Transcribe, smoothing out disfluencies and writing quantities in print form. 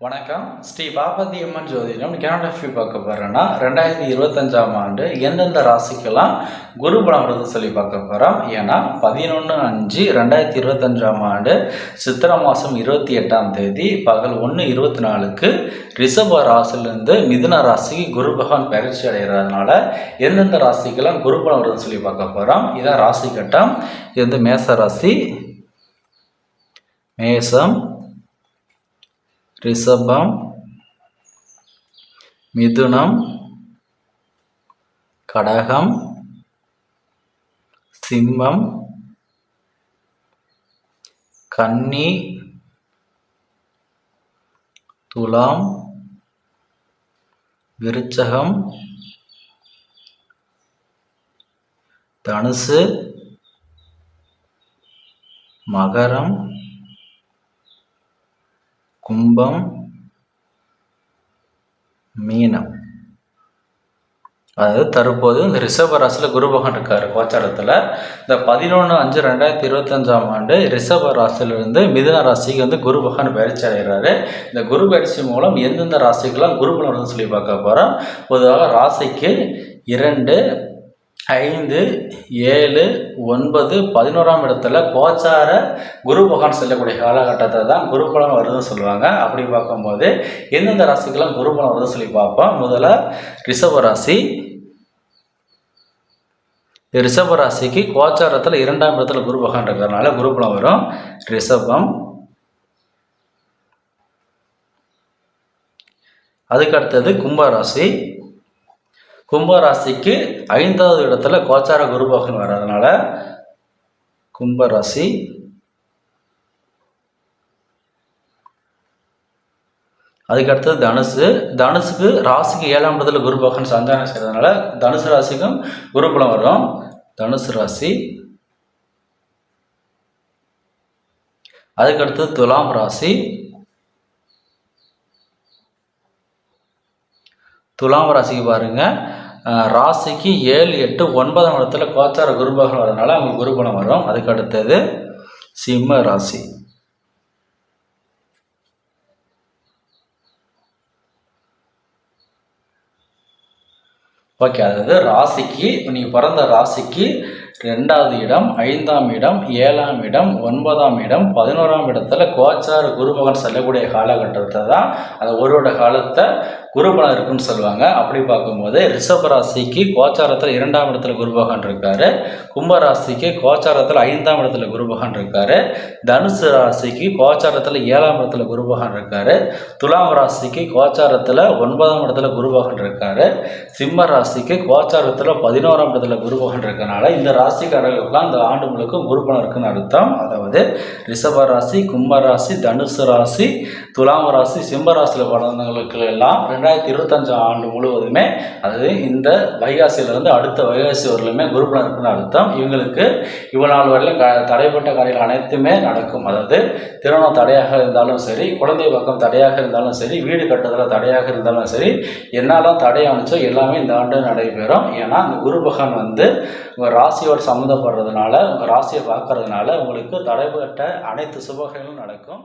வணக்கம். ஸ்ரீ பாபதி அம்மன் ஜோதிடம் கேனடாஃபி பார்க்க போகிறோன்னா 2025ஆம் ஆண்டு எந்தெந்த ராசிக்கெல்லாம் குரு பலம் வருது சொல்லி பார்க்க போகிறோம். ஏன்னா 11/5/2025ஆம் ஆண்டு சித்திரை மாதம் 28ஆம் தேதி பகல் 1:24க்கு ரிஷப ராசிலிருந்து மிதுன ராசிக்கு குரு பகவான் பயிற்சி அடைகிறதுனால எந்தெந்த ராசிக்கெல்லாம் குரு பலம் வருதுன்னு சொல்லி பார்க்க போகிறோம். இதான் ராசி கட்டம். இது வந்து மேச ராசி, மேசம், ரிஷபம், மிதுனம், கடகம், சிம்மம், கன்னி, துலாம், விருச்சகம், தனுசு, மகரம், கும்பம், மீனம். அதாவது தற்போது இந்த ரிஷப ராசியில் குரு பகவான் இருக்கார் கோச்சாரத்தில். இந்த 11/5/2025ஆம் ஆண்டு ரிஷப ராசியிலிருந்து மிதுன ராசிக்கு வந்து குரு பகவான் பயிற்சி அடைகிறாரு. இந்த குரு பயிற்சி மூலம் எந்தெந்த ராசிக்கெல்லாம் குரு பலன் சொல்லி பார்க்க போகிறோம். பொதுவாக ராசிக்கு 2, 5, 7, 9, 11ஆம் இடத்துல கோச்சார குரு பகவான் செல்லக்கூடிய காலகட்டத்தை தான் குரு பலன் வருதுன்னு சொல்லுவாங்க. அப்படி பார்க்கும்போது எந்தெந்த ராசிக்கெல்லாம் குரு பலன் வருதுன்னு சொல்லி பார்ப்போம். முதல்ல ரிஷப ராசி. ரிஷப ராசிக்கு கோச்சாரத்தில் 2ஆம் இடத்துல குரு பகவான் இருக்கிறதுனால குரு பலன் வரும். ரிஷபம். அதுக்கு அடுத்தது கும்பராசி. கும்பராசிக்கு 5வது இடத்துல கோச்சார குரு பகவான் வர்றதுனால கும்பராசி. அதுக்கு அடுத்தது தனுசு. தனுசுக்கு ராசிக்கு 7ஆம் இடத்துல குரு பகவான் சஞ்சாரம் செய்யறதுனால தனுசு ராசிக்கும் குரு பலம் வரும். தனுசு ராசி. அதுக்கு அடுத்தது துலாம் ராசி. துலாம் ராசிக்கு பாருங்க, ராசிக்கு 7, 8, 9ஆம் இடத்துல கோச்சார குரு பகவான் வரதுனால அவங்களுக்கு குரு பலம் வரும். அதுக்கு அடுத்தது சிம்ம ராசி. ஓகே, அதாவது ராசிக்கு நீங்கள் பிறந்த ராசிக்கு 2வது இடம், 5ஆம் இடம், 7ஆம் இடம், 9ஆம் இடம், 11ஆம் இடத்துல கோச்சார குரு பகவான் செல்லக்கூடிய காலகட்டத்தை தான் அந்த ஒரு வருட காலத்தை குரு பலம் இருக்குன்னு சொல்லுவாங்க. அப்படி பார்க்கும்போது ரிஷப ராசிக்கு கோச்சாரத்தில் 2ஆம் இடத்துல குரு பகவான் இருக்காரு. கும்பராசிக்கு கோச்சாரத்தில் 5ஆம் இடத்துல குரு பகவான் இருக்காரு. தனுசு ராசிக்கு கோச்சாரத்தில் 7ஆம் இடத்துல குரு பகவான் இருக்காரு. துலாம் ராசிக்கு கோச்சாரத்தில் 9ஆம் இடத்துல குரு பகவான் இருக்காரு. சிம்ம ராசிக்கு கோச்சாரத்தில் 11ஆம் இடத்துல குரு பகவான் இருக்கனால இந்த ராசிக்காரர்களுக்கெல்லாம் இந்த ஆண்டு முழுக்க குரு பலம் இருக்குன்னு அர்த்தம். அதாவது ரிஷப ராசி, கும்பராசி, தனுசு ராசி, துலாம் ராசி, சிம்ம ராசியில் பிறந்தவங்களுக்கு எல்லாம் 2025 ஆண்டு முழுவதுமே, அதாவது இந்த வைகாசியிலிருந்து அடுத்த வைகாசி வரலுமே குரு பலன் இருக்குன்னு அர்த்தம். இவங்களுக்கு இவ்வளவு நாள் வரையிலும் தடைப்பட்ட காரியங்கள் அனைத்துமே நடக்கும். அதாவது திருமணம் தடையாக இருந்தாலும் சரி, குழந்தை பக்கம் தடையாக இருந்தாலும் சரி, வீடு கட்டுறதுல தடையாக இருந்தாலும் சரி, என்னெல்லாம் தடையானுச்சோ எல்லாமே இந்த ஆண்டு நடைபெறும். ஏன்னா இந்த குரு பகவான் வந்து உங்கள் ராசியோடு சம்மந்தப்படுறதுனால, உங்கள் ராசியை பார்க்கறதுனால உங்களுக்கு தடைப்பட்ட அனைத்து சுபகைகளும் நடக்கும்.